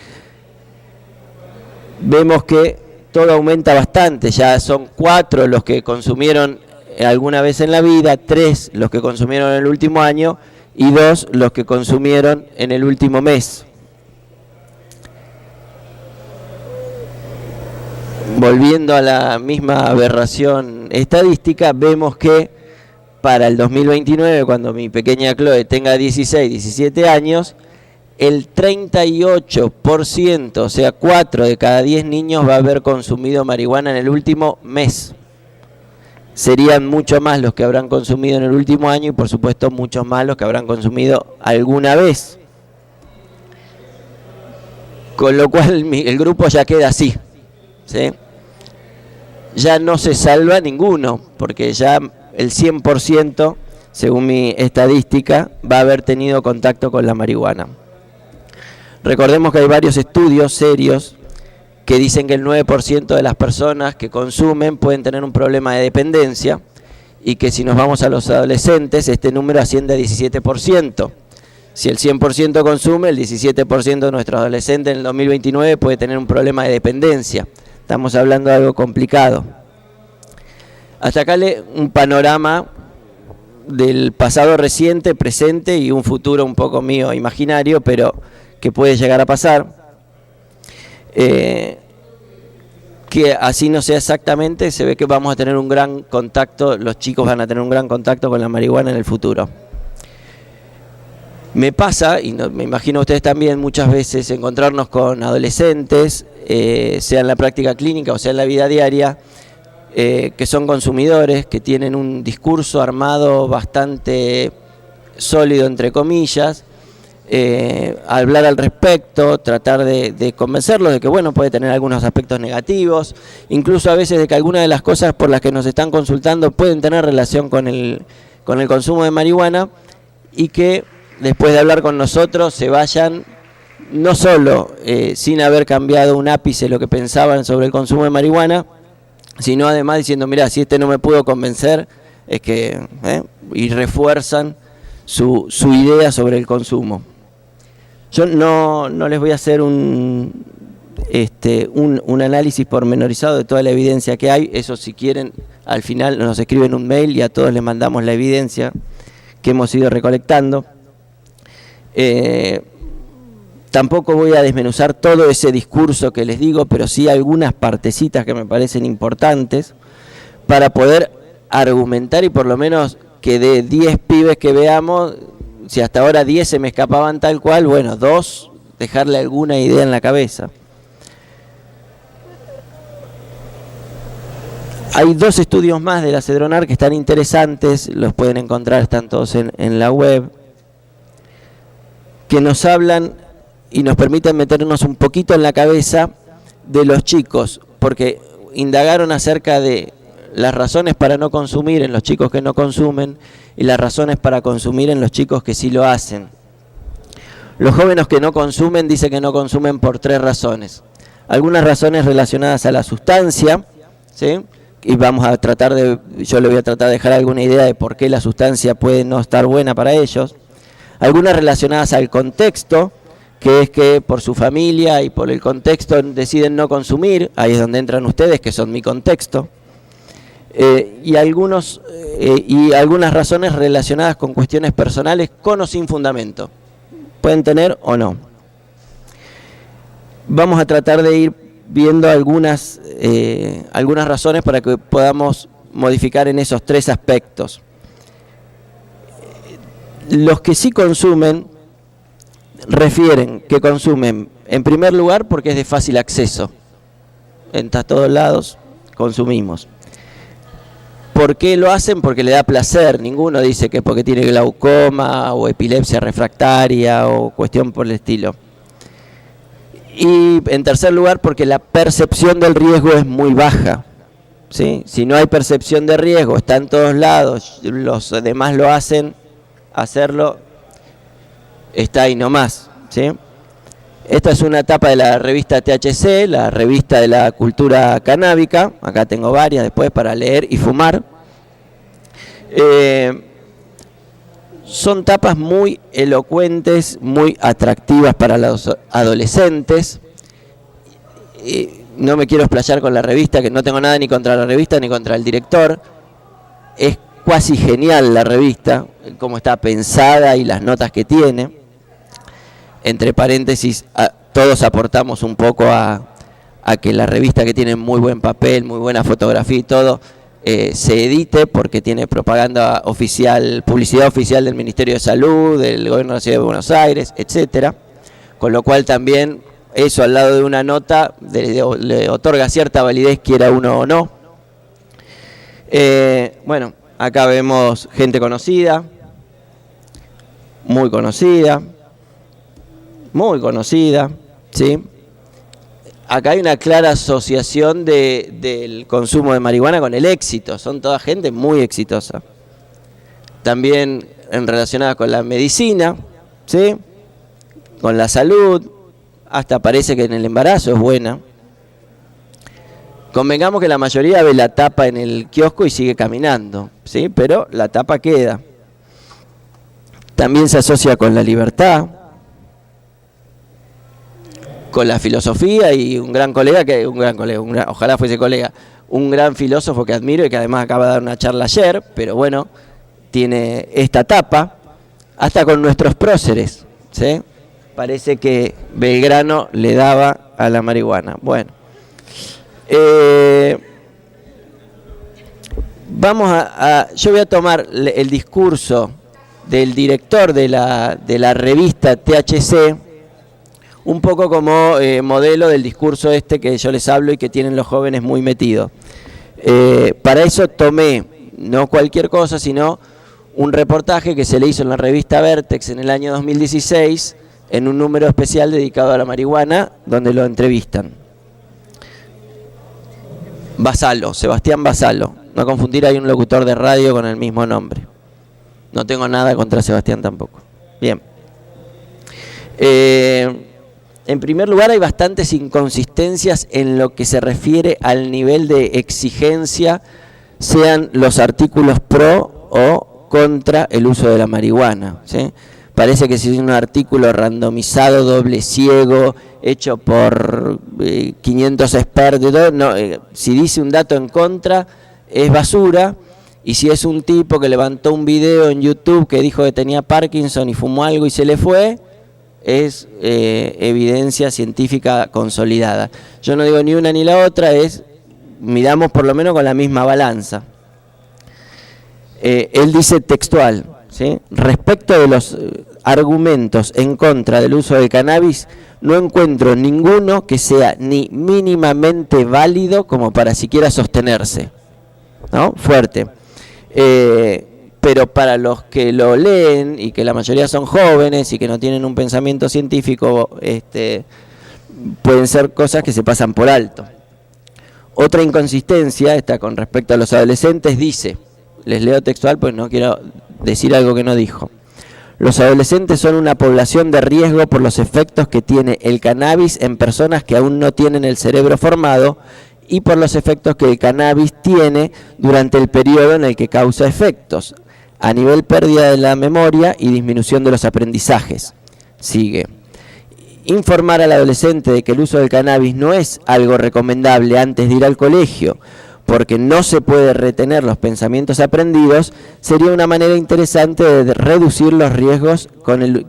Vemos que todo aumenta bastante, ya son 4 los que consumieron alguna vez en la vida, 3 los que consumieron en el último año y 2 los que consumieron en el último mes. Volviendo a la misma aberración estadística, vemos que para el 2029, cuando mi pequeña Chloe tenga 16, 17 años, el 38%, o sea, 4 de cada 10 niños va a haber consumido marihuana en el último mes. Serían mucho más los que habrán consumido en el último año y, por supuesto, muchos más los que habrán consumido alguna vez. Con lo cual, el grupo ya queda así, ¿sí? Ya no se salva ninguno, porque ya el 100%, según mi estadística, va a haber tenido contacto con la marihuana. Recordemos que hay varios estudios serios que dicen que el 9% de las personas que consumen pueden tener un problema de dependencia y que si nos vamos a los adolescentes, este número asciende a 17%. Si el 100% consume, el 17% de nuestros adolescentes en el 2029 puede tener un problema de dependencia. Estamos hablando de algo complicado. Hasta acá un panorama del pasado reciente, presente y un futuro un poco mío imaginario, pero que puede llegar a pasar. Que así no sea exactamente, se ve que vamos a tener un gran contacto, los chicos van a tener un gran contacto con la marihuana en el futuro. Me pasa, y me imagino ustedes también, muchas veces encontrarnos con adolescentes, sea en la práctica clínica o sea en la vida diaria, que son consumidores, que tienen un discurso armado bastante sólido, entre comillas, hablar al respecto, tratar de convencerlos de que bueno, puede tener algunos aspectos negativos, incluso a veces de que algunas de las cosas por las que nos están consultando pueden tener relación con el consumo de marihuana, y que después de hablar con nosotros se vayan no solo sin haber cambiado un ápice lo que pensaban sobre el consumo de marihuana, sino además diciendo, mira, si no me pudo convencer, es que y refuerzan su idea sobre el consumo. Yo no les voy a hacer un análisis pormenorizado de toda la evidencia que hay. Eso, si quieren, al final nos escriben un mail y a todos les mandamos la evidencia que hemos ido recolectando. Tampoco voy a desmenuzar todo ese discurso que les digo, pero sí algunas partecitas que me parecen importantes para poder argumentar, y por lo menos que de 10 pibes que veamos, si hasta ahora 10 se me escapaban tal cual, bueno, 2, dejarle alguna idea en la cabeza. Hay 2 estudios más de la Cedronar que están interesantes, los pueden encontrar, están todos en la web, que nos hablan y nos permiten meternos un poquito en la cabeza de los chicos, porque indagaron acerca de las razones para no consumir en los chicos que no consumen y las razones para consumir en los chicos que sí lo hacen. Los jóvenes que no consumen dicen que no consumen por 3 razones. Algunas razones relacionadas a la sustancia, ¿sí? Y vamos a tratar yo le voy a tratar de dejar alguna idea de por qué la sustancia puede no estar buena para ellos. Algunas relacionadas al contexto, que es que por su familia y por el contexto deciden no consumir, ahí es donde entran ustedes, que son mi contexto. Y algunas razones relacionadas con cuestiones personales con o sin fundamento. Pueden tener o no. Vamos a tratar de ir viendo algunas razones para que podamos modificar en esos 3 aspectos. Los que sí consumen refieren que consumen en primer lugar porque es de fácil acceso. En todos lados consumimos. ¿Por qué lo hacen? Porque le da placer. Ninguno dice que porque tiene glaucoma o epilepsia refractaria o cuestión por el estilo. Y en tercer lugar porque la percepción del riesgo es muy baja, ¿sí? Si no hay percepción de riesgo, está en todos lados, los demás lo hacen, hacerlo está ahí nomás, ¿sí? Esta es una tapa de la revista THC, la revista de la cultura canábica. Acá tengo varias después para leer y fumar. Son tapas muy elocuentes, muy atractivas para los adolescentes. No me quiero explayar con la revista, que no tengo nada ni contra la revista ni contra el director. Es cuasi genial la revista, cómo está pensada y las notas que tiene. Entre paréntesis, todos aportamos un poco a que la revista, que tiene muy buen papel, muy buena fotografía y todo, se edite, porque tiene propaganda oficial, publicidad oficial del Ministerio de Salud, del Gobierno de la Ciudad de Buenos Aires, etcétera. Con lo cual también eso al lado de una nota le otorga cierta validez, quiera uno o no. Bueno, acá vemos gente conocida, muy conocida, ¿sí? Acá hay una clara asociación del consumo de marihuana con el éxito. Son toda gente muy exitosa. También relacionada con la medicina, ¿sí? Con la salud. Hasta parece que en el embarazo es buena. Convengamos que la mayoría ve la tapa en el kiosco y sigue caminando, ¿sí? Pero la tapa queda. También se asocia con la libertad, con la filosofía, y ojalá fuese colega, un gran filósofo que admiro y que además acaba de dar una charla ayer, pero bueno, tiene esta tapa, hasta con nuestros próceres, ¿sí? Parece que Belgrano le daba a la marihuana. Bueno, yo voy a tomar el discurso del director de la revista THC, un poco como modelo del discurso que yo les hablo y que tienen los jóvenes muy metidos. Para eso tomé, no cualquier cosa, sino un reportaje que se le hizo en la revista Vertex en el año 2016, en un número especial dedicado a la marihuana, donde lo entrevistan. Basalo, Sebastián Basalo. No confundir, hay un locutor de radio con el mismo nombre. No tengo nada contra Sebastián tampoco. Bien. En primer lugar, hay bastantes inconsistencias en lo que se refiere al nivel de exigencia, sean los artículos pro o contra el uso de la marihuana, ¿sí? Parece que si es un artículo randomizado, doble ciego, hecho por 500 expertos, si dice un dato en contra, es basura. Y si es un tipo que levantó un video en YouTube que dijo que tenía Parkinson y fumó algo y se le fue, es evidencia científica consolidada. Yo no digo ni una ni la otra, miramos por lo menos con la misma balanza. Él dice textual, ¿sí? Respecto de los argumentos en contra del uso del cannabis, no encuentro ninguno que sea ni mínimamente válido como para siquiera sostenerse, ¿no? Fuerte. pero para los que lo leen, y que la mayoría son jóvenes y que no tienen un pensamiento científico, pueden ser cosas que se pasan por alto. Otra inconsistencia, esta con respecto a los adolescentes, dice, les leo textual porque no quiero decir algo que no dijo: los adolescentes son una población de riesgo por los efectos que tiene el cannabis en personas que aún no tienen el cerebro formado y por los efectos que el cannabis tiene durante el periodo en el que causa efectos, a nivel pérdida de la memoria y disminución de los aprendizajes. Sigue: informar al adolescente de que el uso del cannabis no es algo recomendable antes de ir al colegio, porque no se puede retener los pensamientos aprendidos, sería una manera interesante de reducir los riesgos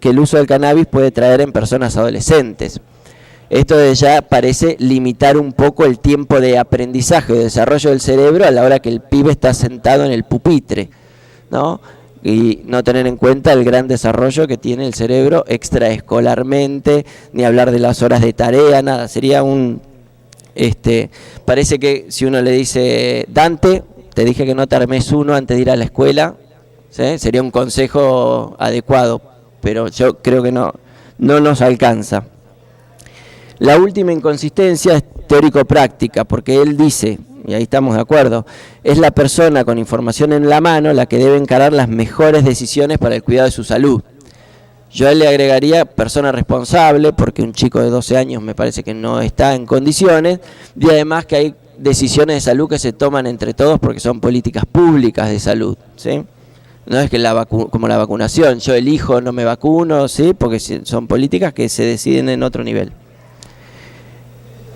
que el uso del cannabis puede traer en personas adolescentes. Esto de ya parece limitar un poco el tiempo de aprendizaje, de desarrollo del cerebro a la hora que el pibe está sentado en el pupitre, ¿no? Y no tener en cuenta el gran desarrollo que tiene el cerebro extraescolarmente, ni hablar de las horas de tarea, nada. Sería parece que si uno le dice: Dante, te dije que no te armes uno antes de ir a la escuela, ¿sí? Sería un consejo adecuado, pero yo creo que no nos alcanza. La última inconsistencia es teórico-práctica, porque él dice, y ahí estamos de acuerdo, es la persona con información en la mano la que debe encarar las mejores decisiones para el cuidado de su salud. Yo a él le agregaría persona responsable, porque un chico de 12 años me parece que no está en condiciones, y además que hay decisiones de salud que se toman entre todos porque son políticas públicas de salud, ¿sí? No es que como la vacunación, yo elijo no me vacuno, ¿sí? Porque son políticas que se deciden en otro nivel.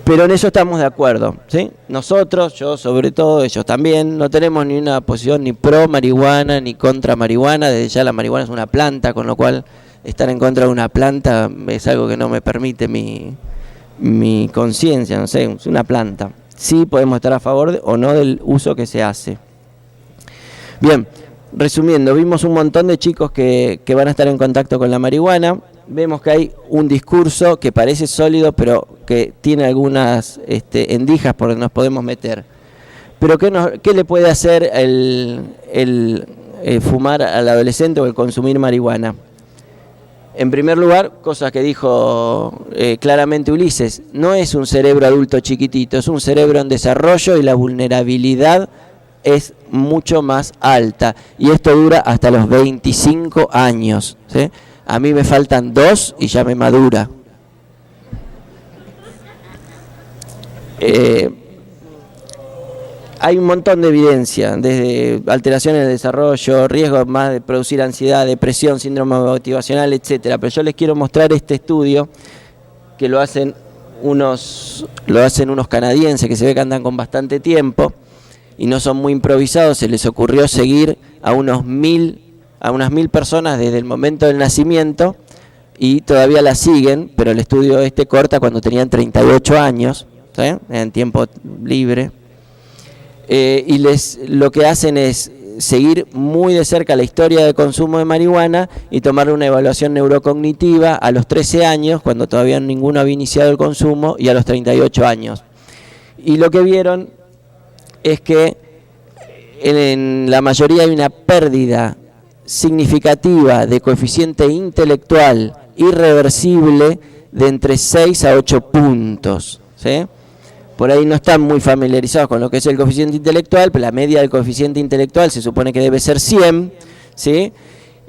Pero en eso estamos de acuerdo, ¿sí? Nosotros, yo sobre todo, ellos también, no tenemos ni una posición ni pro marihuana ni contra marihuana. Desde ya la marihuana es una planta, con lo cual estar en contra de una planta es algo que no me permite mi conciencia, no sé, es una planta. Sí podemos estar a favor o no del uso que se hace. Bien, resumiendo, vimos un montón de chicos que van a estar en contacto con la marihuana. Vemos que hay un discurso que parece sólido, pero que tiene algunas endijas por donde nos podemos meter. Pero ¿qué le puede hacer el fumar al adolescente o el consumir marihuana? En primer lugar, cosas que dijo claramente Ulises: no es un cerebro adulto chiquitito, es un cerebro en desarrollo y la vulnerabilidad es mucho más alta. Y esto dura hasta los 25 años, ¿sí? A mí me faltan 2 y ya me madura. Hay un montón de evidencia, desde alteraciones del desarrollo, riesgos más de producir ansiedad, depresión, síndrome motivacional, etcétera. Pero yo les quiero mostrar este estudio que lo hacen unos canadienses que se ve que andan con bastante tiempo y no son muy improvisados. Se les ocurrió seguir a unas 1000 personas desde el momento del nacimiento y todavía la siguen, pero el estudio corta cuando tenían 38 años, ¿sí? En tiempo libre. Y lo que hacen es seguir muy de cerca la historia de consumo de marihuana y tomar una evaluación neurocognitiva a los 13 años, cuando todavía ninguno había iniciado el consumo, y a los 38 años. Y lo que vieron es que en la mayoría hay una pérdida significativa de coeficiente intelectual irreversible de entre 6 a 8 puntos, ¿sí? Por ahí no están muy familiarizados con lo que es el coeficiente intelectual, pero la media del coeficiente intelectual se supone que debe ser 100, ¿sí?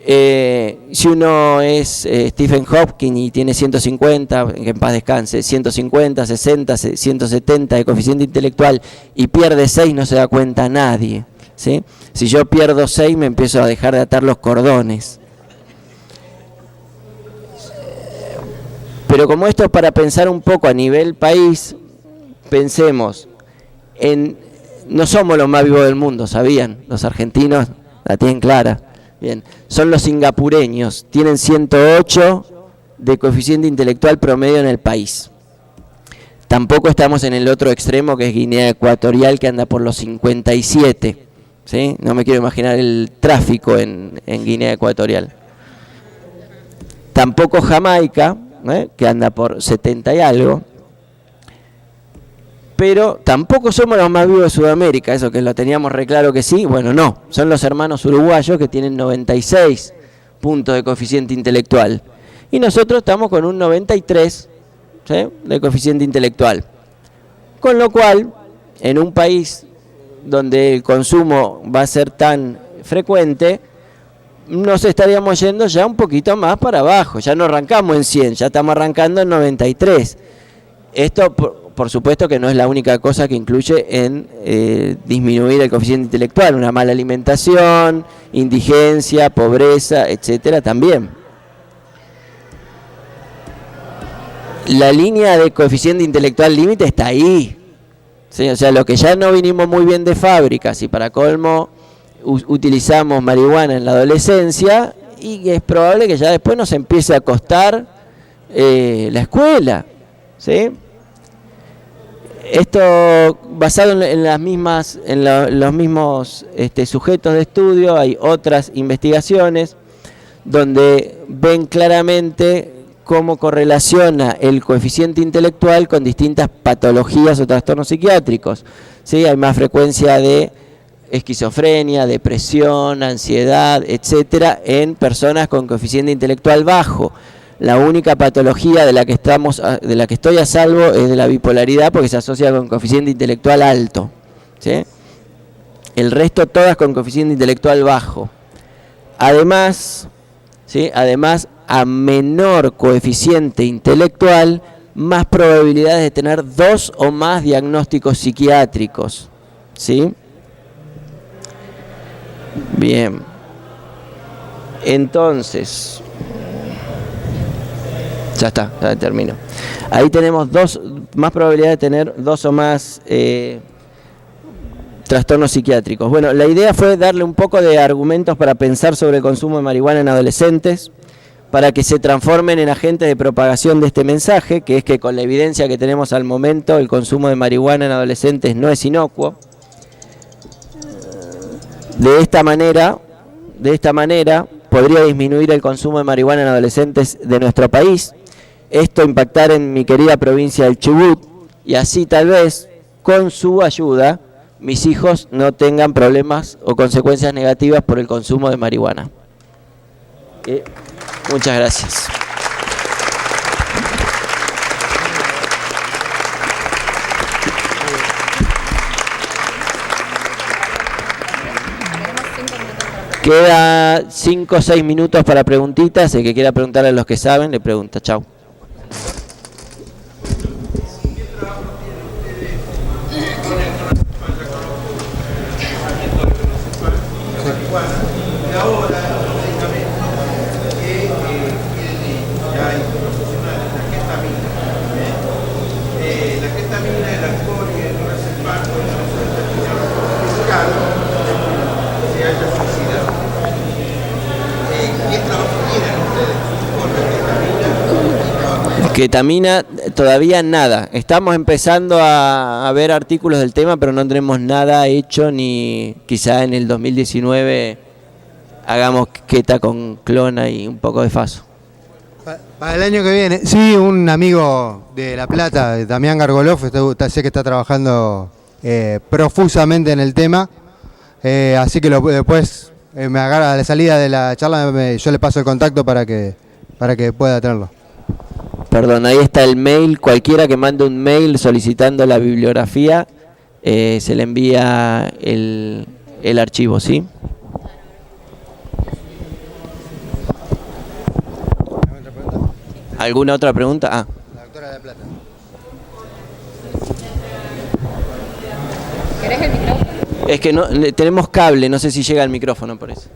Si uno es Stephen Hawking y tiene 150, que en paz descanse, 150, 60, 170 de coeficiente intelectual y pierde 6, no se da cuenta nadie, ¿sí? Si yo pierdo 6, me empiezo a dejar de atar los cordones. Pero como esto es para pensar un poco a nivel país, pensemos no somos los más vivos del mundo, ¿sabían? Los argentinos la tienen clara. Bien, son los singapureños, tienen 108 de coeficiente intelectual promedio en el país. Tampoco estamos en el otro extremo, que es Guinea Ecuatorial, que anda por los 57. ¿Sí? No me quiero imaginar el tráfico en Guinea Ecuatorial. Tampoco Jamaica, que anda por 70 y algo. pero tampoco somos los más vivos de Sudamérica, eso que lo teníamos re claro que sí, bueno, no, son los hermanos uruguayos que tienen 96 puntos de coeficiente intelectual, y nosotros estamos con un 93, ¿sí?, de coeficiente intelectual, con lo cual, en un país donde el consumo va a ser tan frecuente, nos estaríamos yendo ya un poquito más para abajo, ya no arrancamos en 100, ya estamos arrancando en 93. Esto, por supuesto, que no es la única cosa que incluye en disminuir el coeficiente intelectual, una mala alimentación, indigencia, pobreza, etcétera, también. La línea de coeficiente intelectual límite está ahí, ¿sí? O sea, lo que ya no vinimos muy bien de fábrica, si para colmo utilizamos marihuana en la adolescencia, y es probable que ya después nos empiece a costar la escuela, ¿sí? Esto basado en las mismas, los mismos sujetos de estudio, hay otras investigaciones donde ven claramente cómo correlaciona el coeficiente intelectual con distintas patologías o trastornos psiquiátricos, ¿sí? Hay más frecuencia de esquizofrenia, depresión, ansiedad, etcétera, en personas con coeficiente intelectual bajo. La única patología de la que estoy a salvo es de la bipolaridad, porque se asocia con coeficiente intelectual alto, ¿sí? El resto todas con coeficiente intelectual bajo. Además, ¿sí?, además, a menor coeficiente intelectual, más probabilidades de tener 2 o más diagnósticos psiquiátricos, ¿sí? Bien. Entonces, ya está, ya termino. Ahí tenemos más probabilidades de tener 2 o más trastornos psiquiátricos. Bueno, la idea fue darle un poco de argumentos para pensar sobre el consumo de marihuana en adolescentes, para que se transformen en agentes de propagación de este mensaje, que es que con la evidencia que tenemos al momento, el consumo de marihuana en adolescentes no es inocuo. De esta manera podría disminuir el consumo de marihuana en adolescentes de nuestro país, esto impactar en mi querida provincia del Chubut, y así tal vez, con su ayuda, mis hijos no tengan problemas o consecuencias negativas por el consumo de marihuana. Muchas gracias. Queda 5 o 6 minutos para preguntitas. El que quiera preguntarle a los que saben, le pregunta. Chau. Ketamina, todavía nada. Estamos empezando a ver artículos del tema, pero no tenemos nada hecho, ni quizá en el 2019 hagamos keta con clona y un poco de faso. Para el año que viene, sí, un amigo de La Plata, Damián Gargolov, sé que está trabajando profusamente en el tema, así que después me agarra a la salida de la charla, yo le paso el contacto para que pueda tenerlo. Perdón, ahí está el mail. Cualquiera que mande un mail solicitando la bibliografía, se le envía el archivo, ¿sí? ¿Alguna otra pregunta? Ah. La doctora de La Plata. ¿Querés el micrófono? Es que no tenemos cable, no sé si llega el micrófono por eso.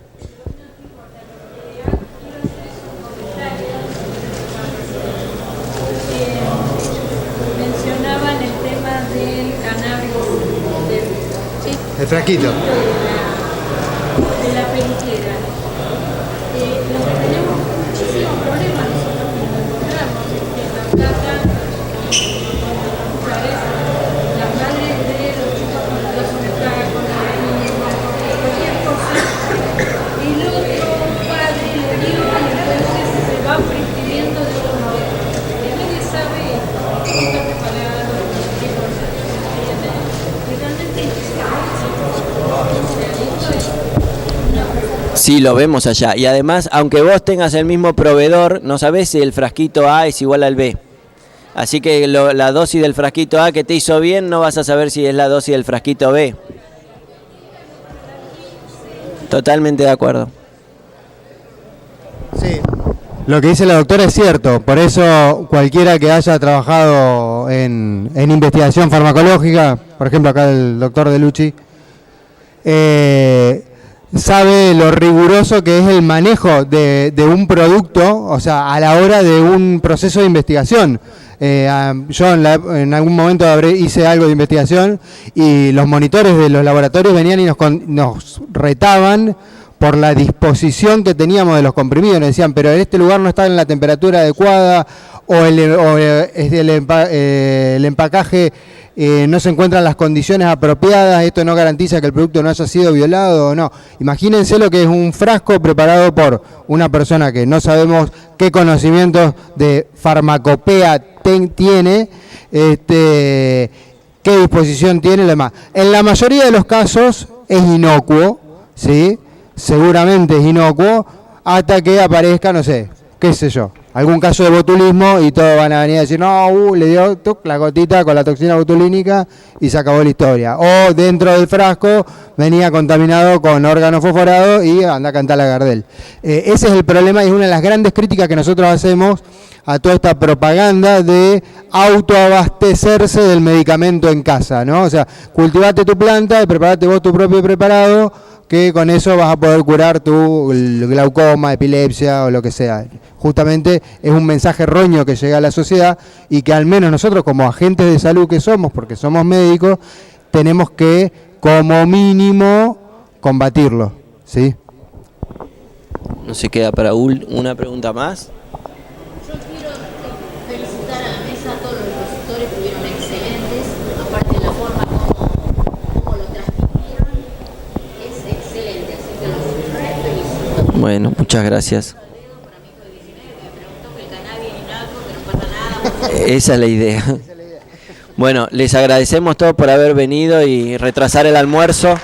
Mencionaban el tema del cannabis, El frasquito. de la pelotera. Lo que tenemos muchísimos problemas nosotros que nos encontramos es que en La Plata, las madres de los chicos con los tacos, cualquier cosa, el otro padre le digo y entonces se va prescribiendo de uno. Nadie sabe cómo está preparado, qué cosa. Sí, lo vemos allá. Y además, aunque vos tengas el mismo proveedor, no sabés si el frasquito A es igual al B. Así que la dosis del frasquito A que te hizo bien, no vas a saber si es la dosis del frasquito B. Totalmente de acuerdo. Sí. Lo que dice la doctora es cierto, por eso cualquiera que haya trabajado en investigación farmacológica, por ejemplo acá el doctor De Lucci, sabe lo riguroso que es el manejo de un producto, o sea, a la hora de un proceso de investigación. Yo en algún momento hice algo de investigación y los monitores de los laboratorios venían y nos retaban por la disposición que teníamos de los comprimidos. Nos decían, pero en este lugar no está en la temperatura adecuada, o el empacaje no se encuentra en las condiciones apropiadas, esto no garantiza que el producto no haya sido violado o no. Imagínense lo que es un frasco preparado por una persona que no sabemos qué conocimientos de farmacopea tiene, qué disposición tiene y demás. En la mayoría de los casos es inocuo, ¿sí? Seguramente es inocuo, hasta que aparezca, no sé, qué sé yo, algún caso de botulismo y todos van a venir a decir, no, le dio la gotita con la toxina botulínica y se acabó la historia. O dentro del frasco venía contaminado con órgano fosforado y anda a cantar la Gardel. Ese es el problema y es una de las grandes críticas que nosotros hacemos a toda esta propaganda de autoabastecerse del medicamento en casa, ¿no? O sea, cultivate tu planta y preparate vos tu propio preparado, que con eso vas a poder curar tu glaucoma, epilepsia o lo que sea. Justamente es un mensaje erróneo que llega a la sociedad y que al menos nosotros como agentes de salud que somos, porque somos médicos, tenemos que como mínimo combatirlo, ¿sí? No se queda para una pregunta más. Yo quiero felicitar a la mesa, a todos los expositores estuvieron excelentes, aparte de la forma como lo transmitieron, es excelente, así que los felicito. Bueno, muchas gracias. Esa es la idea. Bueno, les agradecemos todos por haber venido y retrasar el almuerzo.